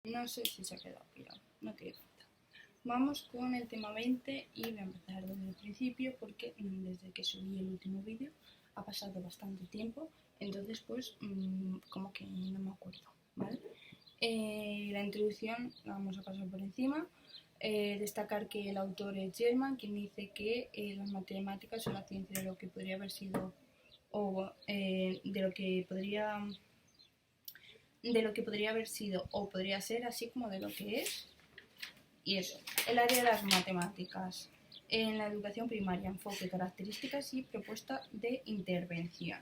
No sé si se ha quedado pirado, no tiene falta. Vamos con el tema 20 y voy a empezar desde el principio porque desde que subí el último vídeo ha pasado bastante tiempo, entonces pues como que no me acuerdo, ¿vale? La introducción la vamos a pasar por encima. Destacar que el autor es German, quien dice que las matemáticas son la ciencia de lo que podría haber sido o de lo que podría haber sido o podría ser, así como de lo que es. Y eso, el área de las matemáticas. En la educación primaria, enfoque, características y propuesta de intervención.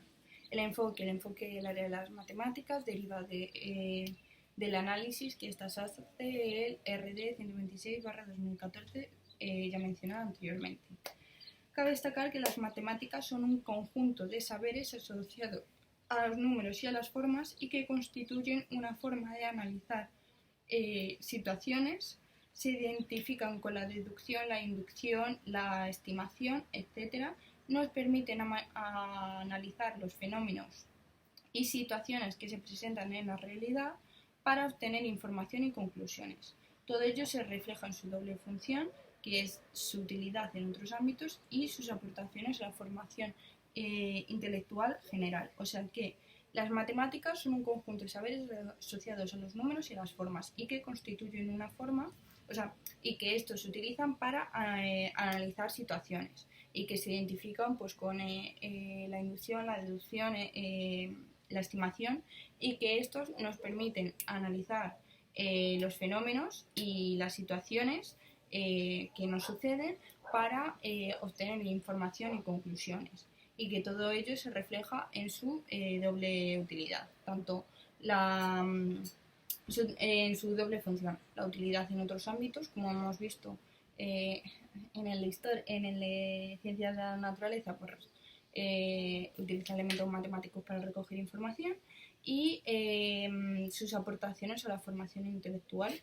El enfoque del área de las matemáticas deriva del análisis que estas hace el RD 126/2014, ya mencionado anteriormente. Cabe destacar que las matemáticas son un conjunto de saberes asociados a los números y a las formas y que constituyen una forma de analizar situaciones. Se identifican con la deducción, la inducción, la estimación, etc. Nos permiten analizar los fenómenos y situaciones que se presentan en la realidad para obtener información y conclusiones. Todo ello se refleja en su doble función, que es su utilidad en otros ámbitos y sus aportaciones a la formación intelectual general. O sea que las matemáticas son un conjunto de saberes asociados a los números y a las formas y que constituyen una forma, y que estos se utilizan para analizar situaciones y que se identifican pues con la inducción, la deducción, la estimación, y que estos nos permiten analizar los fenómenos y las situaciones que nos suceden para obtener información y conclusiones, y que todo ello se refleja en su doble utilidad, tanto en su doble función, la utilidad en otros ámbitos, como hemos visto en el de ciencias de la naturaleza, pues utiliza elementos matemáticos para recoger información, y sus aportaciones a la formación intelectual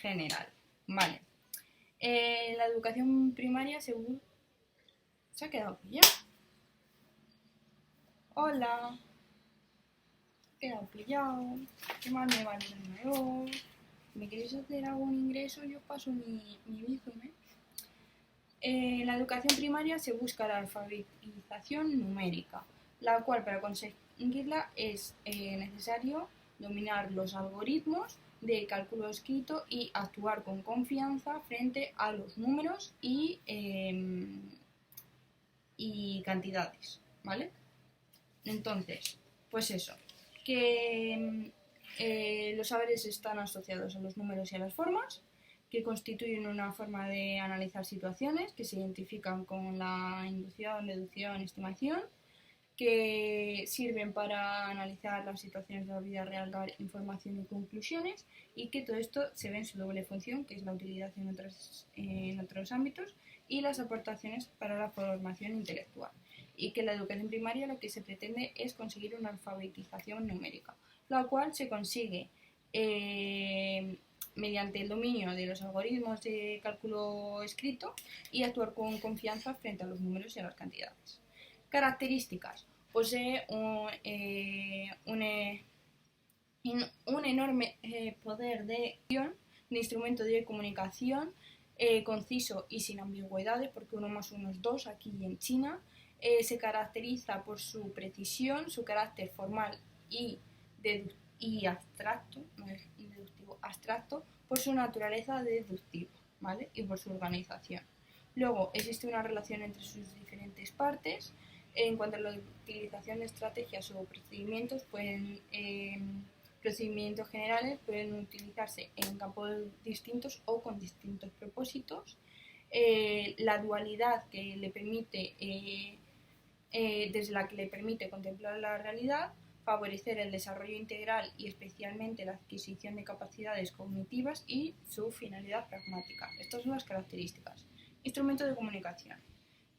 general. Vale. La educación primaria se ha quedado pillado. Hola. Quedado pillado. ¿Qué más me vale de nuevo? Si me queréis hacer algún ingreso, yo paso mi bizum, ¿eh? En la educación primaria se busca la alfabetización numérica, la cual para conseguirla es necesario dominar los algoritmos de cálculo escrito y actuar con confianza frente a los números y cantidades, ¿vale? Entonces, pues eso, que los saberes están asociados a los números y a las formas, que constituyen una forma de analizar situaciones, que se identifican con la inducción, deducción, estimación, que sirven para analizar las situaciones de la vida real, dar información y conclusiones, y que todo esto se ve en su doble función, que es la utilidad en otros ámbitos y las aportaciones para la formación intelectual, y que la educación primaria lo que se pretende es conseguir una alfabetización numérica, la cual se consigue mediante el dominio de los algoritmos de cálculo escrito y actuar con confianza frente a los números y a las cantidades. Características. Posee un enorme poder de instrumento de comunicación conciso y sin ambigüedades, porque 1 más 1 es 2 aquí y en China. Se caracteriza por su precisión, su carácter formal y abstracto, no es deductivo, abstracto, por su naturaleza deductiva, ¿vale? Y por su organización. Luego, existe una relación entre sus diferentes partes. En cuanto a la utilización de estrategias o procedimientos, procedimientos generales pueden utilizarse en campos distintos o con distintos propósitos. La dualidad que le permite, desde la que le permite contemplar la realidad, favorecer el desarrollo integral y especialmente la adquisición de capacidades cognitivas y su finalidad pragmática. Estas son las características. Instrumento de comunicación.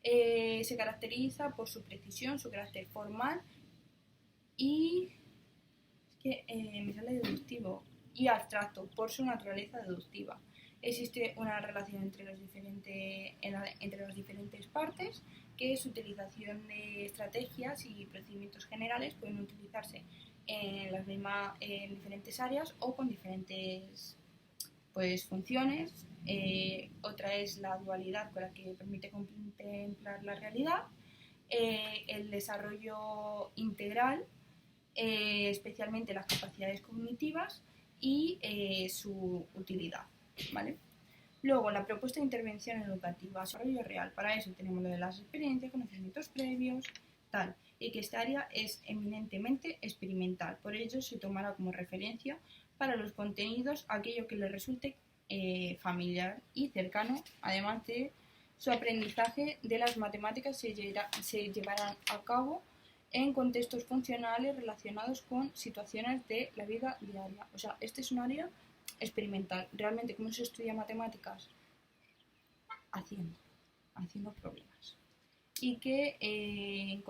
Se caracteriza por su precisión, su carácter formal y me sale deductivo y abstracto por su naturaleza deductiva. Existe una relación entre las diferentes partes, que su utilización de estrategias y procedimientos generales pueden utilizarse en diferentes áreas o con diferentes pues, funciones. Otra es la dualidad con la que permite contemplar la realidad, el desarrollo integral, especialmente las capacidades cognitivas y su utilidad, ¿vale? Luego, la propuesta de intervención educativa, desarrollo real. Para eso tenemos lo de las experiencias, conocimientos previos, tal. Y que esta área es eminentemente experimental. Por ello, se tomará como referencia para los contenidos aquello que les resulte familiar y cercano, además de su aprendizaje de las matemáticas se llevarán a cabo en contextos funcionales relacionados con situaciones de la vida diaria. O sea, este es un área experimental. Realmente, ¿cómo se estudia matemáticas? Haciendo problemas. Y que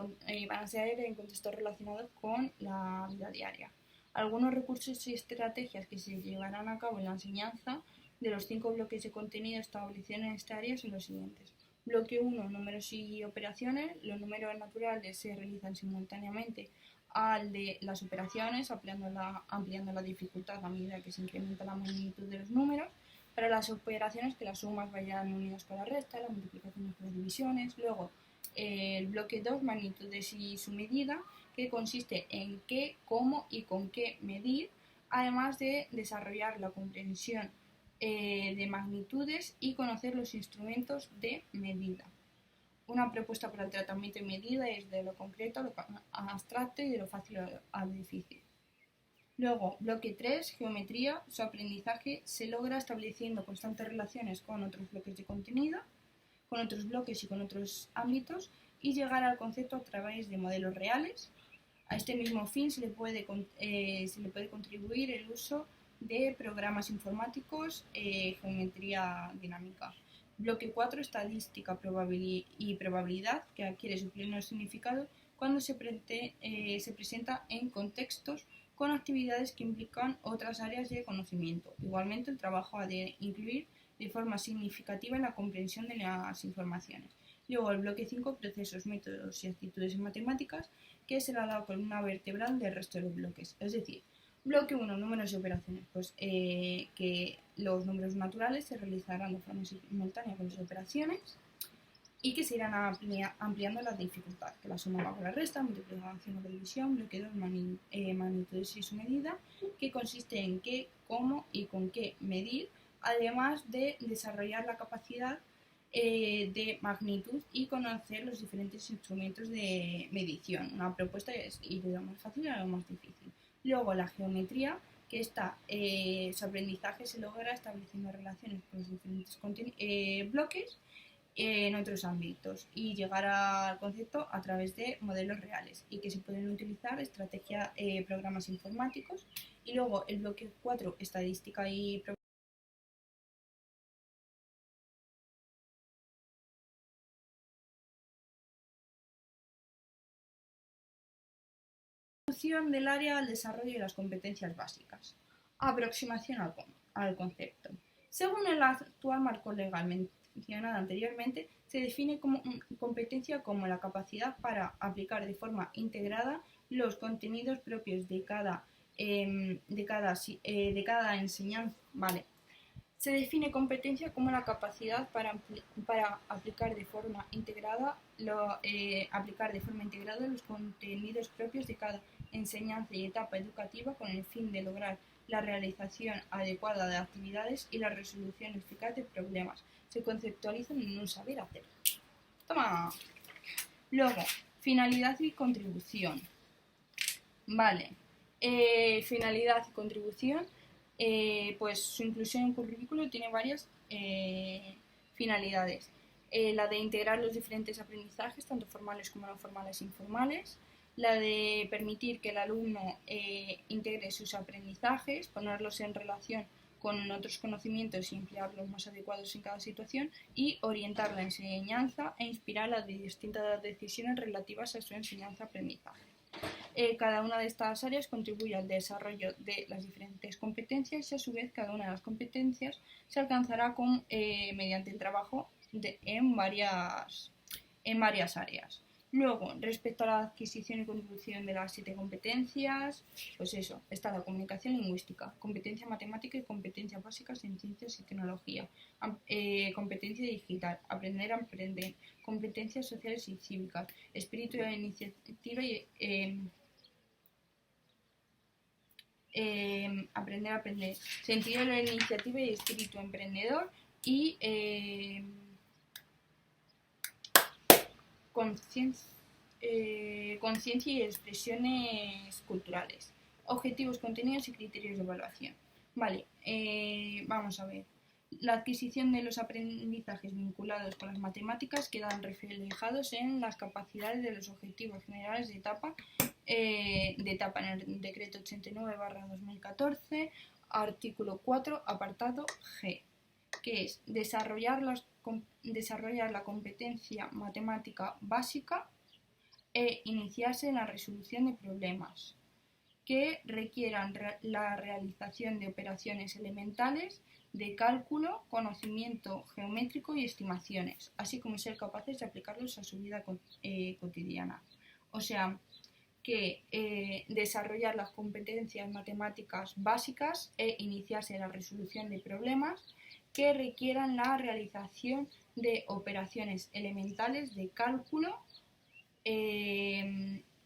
van a ser en contextos relacionados con la vida diaria. Algunos recursos y estrategias que se llevarán a cabo en la enseñanza de los 5 bloques de contenido establecidos en esta área son los siguientes. Bloque 1, números y operaciones. Los números naturales se realizan simultáneamente al de las operaciones, ampliando la dificultad a medida que se incrementa la magnitud de los números. Para las operaciones, que las sumas vayan unidas con la resta, las multiplicaciones con las divisiones. Luego, el bloque 2, magnitudes y su medida, que consiste en qué, cómo y con qué medir, además de desarrollar la comprensión de magnitudes y conocer los instrumentos de medida. Una propuesta para el tratamiento de medida es de lo concreto a lo abstracto y de lo fácil a lo difícil. Luego, bloque 3, geometría. Su aprendizaje se logra estableciendo constantes relaciones con otros bloques de contenido, con otros bloques y con otros ámbitos, y llegar al concepto a través de modelos reales. A este mismo fin se le puede contribuir el uso de programas informáticos, geometría dinámica. Bloque 4, estadística y probabilidad, que adquiere su pleno significado cuando se presenta en contextos con actividades que implican otras áreas de conocimiento. Igualmente, el trabajo ha de incluir de forma significativa en la comprensión de las informaciones. Luego, el bloque 5, procesos, métodos y actitudes en matemáticas, que será la columna vertebral del resto de los bloques. Es decir, bloque 1, números y operaciones, pues que los números naturales se realizarán de forma simultánea con las operaciones y que se irán ampliando la dificultad, que la suma va con la resta, multiplicación o división. Bloque 2, magnitudes y su medida, que consiste en qué, cómo y con qué medir, además de desarrollar la capacidad de magnitud y conocer los diferentes instrumentos de medición. Una propuesta es ir de lo más fácil a lo más difícil. Luego, la geometría, que su aprendizaje se logra estableciendo relaciones con los diferentes bloques en otros ámbitos y llegar al concepto a través de modelos reales y que se pueden utilizar programas informáticos. Y luego el bloque 4, estadística y introducción del área al desarrollo de las competencias básicas. Aproximación al concepto. Según el actual marco legal mencionado anteriormente, se define como competencia como la capacidad para aplicar de forma integrada los contenidos propios de cada enseñanza. Vale. Se define competencia como la capacidad para aplicar de forma integrada los contenidos propios de cada enseñanza y etapa educativa con el fin de lograr la realización adecuada de actividades y la resolución eficaz de problemas. Se conceptualizan en un saber hacer. Toma. Luego, finalidad y contribución. Vale. Finalidad y contribución. Pues su inclusión en currículo tiene varias finalidades. La de integrar los diferentes aprendizajes, tanto formales como no formales e informales. La de permitir que el alumno integre sus aprendizajes, ponerlos en relación con otros conocimientos y emplear los más adecuados en cada situación, y orientar la enseñanza e inspirar las distintas decisiones relativas a su enseñanza-aprendizaje. Cada una de estas áreas contribuye al desarrollo de las diferentes competencias y a su vez cada una de las competencias se alcanzará mediante el trabajo en varias áreas. Luego, respecto a la adquisición y contribución de las 7 competencias, pues eso, está la comunicación lingüística, competencia matemática y competencias básicas en ciencias y tecnología, competencia digital, aprender a aprender, competencias sociales y cívicas, espíritu de iniciativa y aprender a aprender, sentido de la iniciativa y espíritu emprendedor y conciencia y expresiones culturales, objetivos, contenidos y criterios de evaluación. Vale, vamos a ver. La adquisición de los aprendizajes vinculados con las matemáticas quedan reflejados en las capacidades de los objetivos generales de etapa en el decreto 89/2014, artículo 4, apartado G, que es desarrollar la competencia matemática básica e iniciarse en la resolución de problemas que requieran la realización de operaciones elementales de cálculo, conocimiento geométrico y estimaciones, así como ser capaces de aplicarlos a su vida cotidiana. O sea, que desarrollar las competencias matemáticas básicas e iniciarse en la resolución de problemas que requieran la realización de operaciones elementales de cálculo,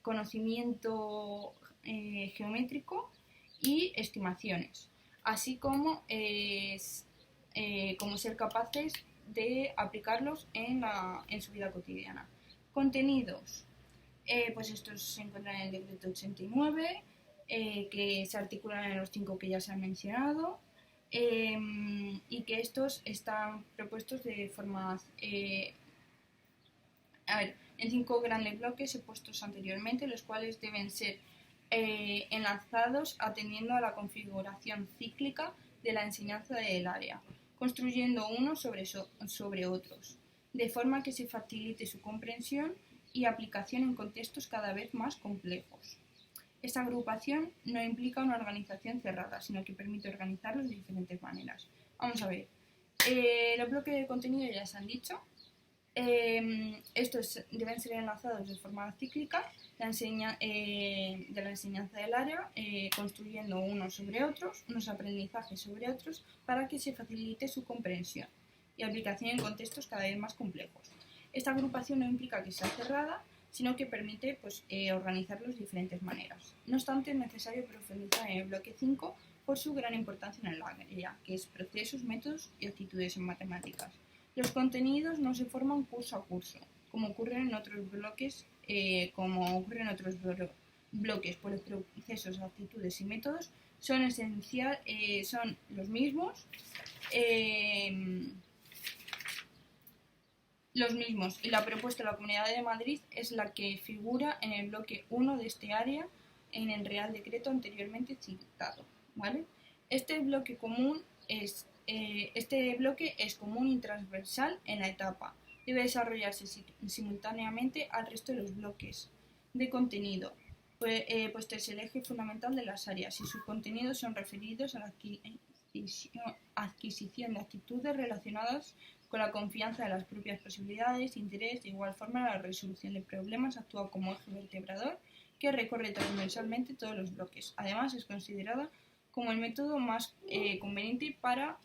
conocimiento geométrico y estimaciones, así como ser capaces de aplicarlos en su vida cotidiana. Contenidos. Pues estos se encuentran en el decreto 89, que se articulan en los 5 que ya se han mencionado, y que estos están propuestos de forma en 5 grandes bloques expuestos anteriormente, los cuales deben ser enlazados atendiendo a la configuración cíclica de la enseñanza del área, construyendo unos sobre otros, de forma que se facilite su comprensión y aplicación en contextos cada vez más complejos. Esta agrupación no implica una organización cerrada, sino que permite organizarlos de diferentes maneras. Vamos a ver, los bloques de contenido ya se han dicho. Estos deben ser enlazados de forma cíclica de la enseñanza del área, construyendo unos sobre otros, unos aprendizajes sobre otros, para que se facilite su comprensión y aplicación en contextos cada vez más complejos. Esta agrupación no implica que sea cerrada, sino que permite organizarlos de diferentes maneras. No obstante, es necesario profundizar en el bloque 5 por su gran importancia en el área, que es procesos, métodos y actitudes en matemáticas. Los contenidos no se forman curso a curso, como ocurre en otros bloques, pues los procesos, actitudes y métodos son los mismos, y la propuesta de la Comunidad de Madrid es la que figura en el bloque 1 de este área en el Real Decreto anteriormente citado, ¿vale? Este bloque es común y transversal en la etapa. Debe desarrollarse simultáneamente al resto de los bloques de contenido, puesto es el eje fundamental de las áreas y sus contenidos son referidos a la adquisición de actitudes relacionadas con la confianza de las propias posibilidades, interés. De igual forma, la resolución de problemas actúa como eje vertebrador que recorre transversalmente todos los bloques. Además, es considerada como el método más conveniente para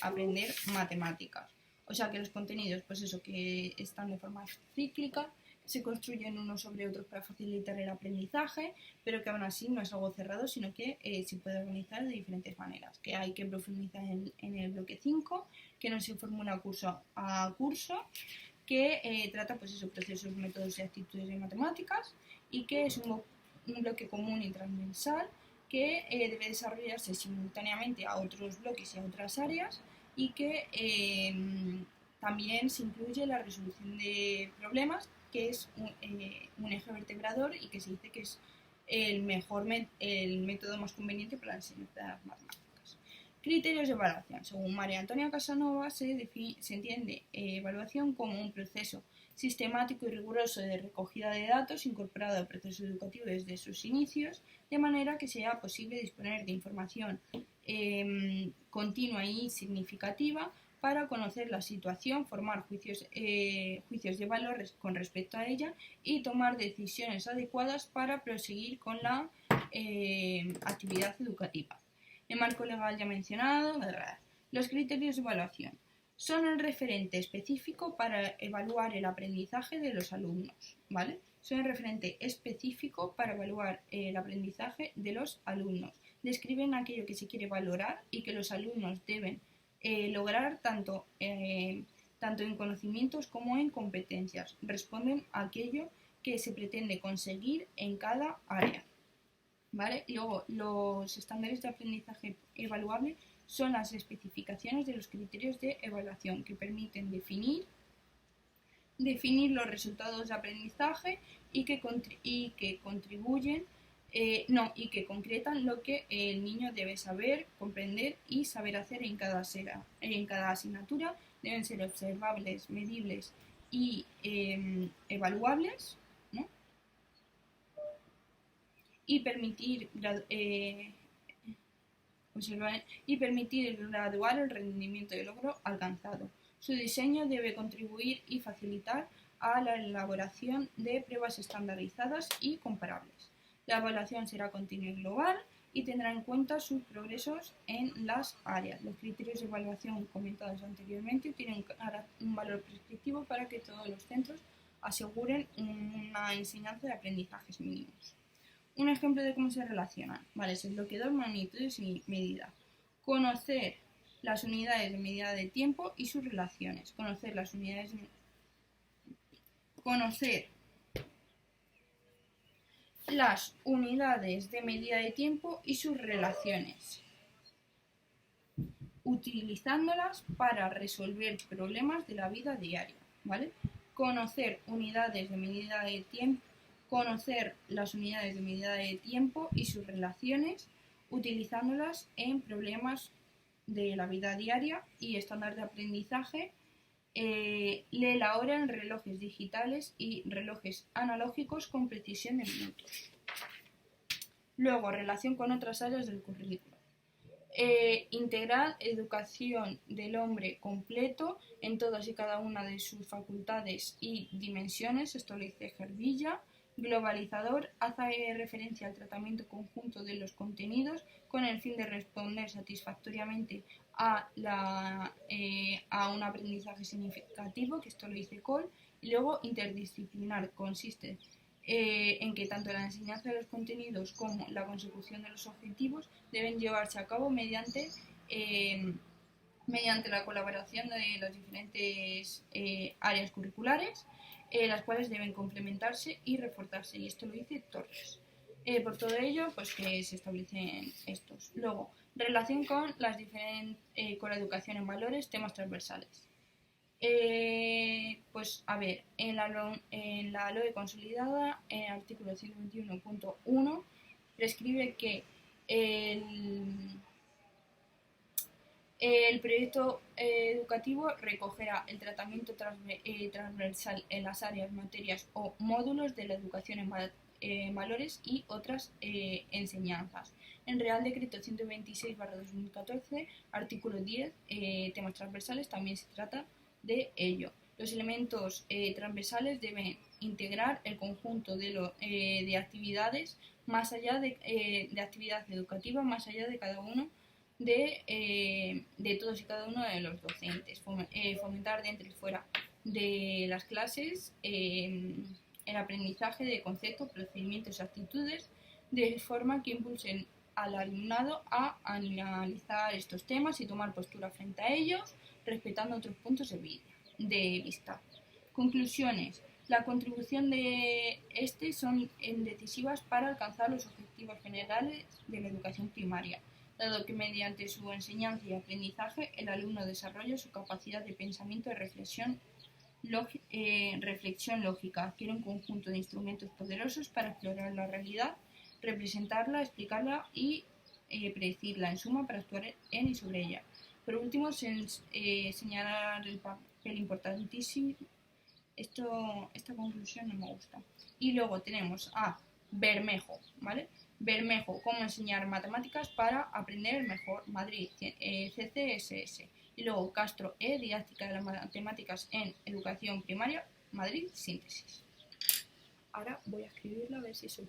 aprender matemáticas. O sea que los contenidos, pues eso, que están de forma cíclica, se construyen unos sobre otros para facilitar el aprendizaje, pero que aún así no es algo cerrado, sino que se puede organizar de diferentes maneras. Que hay que profundizar en el bloque 5, que no se formula curso a curso, que trata pues esos procesos, métodos y actitudes de matemáticas, y que es un bloque común y transversal que debe desarrollarse simultáneamente a otros bloques y a otras áreas, y que también se incluye la resolución de problemas, que es un eje vertebrador y que se dice que es el método más conveniente para la enseñanza de las matemáticas. Criterios de evaluación. Según María Antonia Casanova, se entiende evaluación como un proceso sistemático y riguroso de recogida de datos incorporado al proceso educativo desde sus inicios, de manera que sea posible disponer de información continua y significativa para conocer la situación, formar juicios de valor con respecto a ella y tomar decisiones adecuadas para proseguir con la actividad educativa. El marco legal ya mencionado, los criterios de evaluación son el referente específico para evaluar el aprendizaje de los alumnos, ¿vale? Son el referente específico para evaluar el aprendizaje de los alumnos. Describen aquello que se quiere valorar y que los alumnos deben lograr tanto en conocimientos como en competencias. Responden a aquello que se pretende conseguir en cada área, ¿vale? Y luego, los estándares de aprendizaje evaluable son las especificaciones de los criterios de evaluación que permiten definir los resultados de aprendizaje y que contribuyen y que concretan lo que el niño debe saber, comprender y saber hacer en cada asignatura. Deben ser observables, medibles y evaluables, ¿no? Y permitir graduar el rendimiento de logro alcanzado. Su diseño debe contribuir y facilitar a la elaboración de pruebas estandarizadas y comparables. La evaluación será continua y global y tendrá en cuenta sus progresos en las áreas. Los criterios de evaluación comentados anteriormente tienen un valor prescriptivo para que todos los centros aseguren una enseñanza de aprendizajes mínimos. Un ejemplo de cómo se relacionan, ¿vale? Es el bloqueador, magnitudes y medida. Conocer las unidades de medida de tiempo y sus relaciones. Conocer las unidades de medida de tiempo y sus relaciones, utilizándolas para resolver problemas de la vida diaria, ¿vale? Conocer las unidades de medida de tiempo y sus relaciones, utilizándolas en problemas de la vida diaria y estándar de aprendizaje. Lee la hora en relojes digitales y relojes analógicos con precisión de minutos. Luego, relación con otras áreas del currículo. Integral, educación del hombre completo en todas y cada una de sus facultades y dimensiones, esto lo dice Gervilla. Globalizador, hace referencia al tratamiento conjunto de los contenidos con el fin de responder satisfactoriamente a un aprendizaje significativo, que esto lo dice Cole. Y luego, interdisciplinar, consiste en que tanto la enseñanza de los contenidos como la consecución de los objetivos deben llevarse a cabo mediante la colaboración de las diferentes áreas curriculares, las cuales deben complementarse y reforzarse, y esto lo dice Torres. Por todo ello, pues que se establecen estos. Luego, relación con la educación en valores, temas transversales. Pues a ver, en la LOE consolidada, en el artículo 121.1, prescribe que el proyecto educativo recogerá el tratamiento transversal en las áreas, materias o módulos de la educación en valores y otras enseñanzas. En Real Decreto 126/2014, artículo 10, temas transversales, también se trata de ello. Los elementos transversales deben integrar el conjunto de actividades más allá de actividad educativa, más allá de cada uno de todos y cada uno de los docentes. Fomentar dentro y fuera de las clases el aprendizaje de conceptos, procedimientos y actitudes, de forma que impulsen al alumnado a analizar estos temas y tomar postura frente a ellos, respetando otros puntos de vista. Conclusiones. La contribución de son decisivas para alcanzar los objetivos generales de la educación primaria, dado que mediante su enseñanza y aprendizaje el alumno desarrolla su capacidad de pensamiento y reflexión lógica, adquiere un conjunto de instrumentos poderosos para explorar la realidad, representarla, explicarla y predecirla, en suma, para actuar en y sobre ella. Por último, señalar el papel importantísimo. Esta conclusión no me gusta. Y luego tenemos a Bermejo, ¿vale? Bermejo, cómo enseñar matemáticas para aprender mejor, Madrid, CCSS. Y luego Castro E, Didáctica de las Matemáticas en Educación Primaria, Madrid, síntesis. Ahora voy a escribirlo a ver si soy.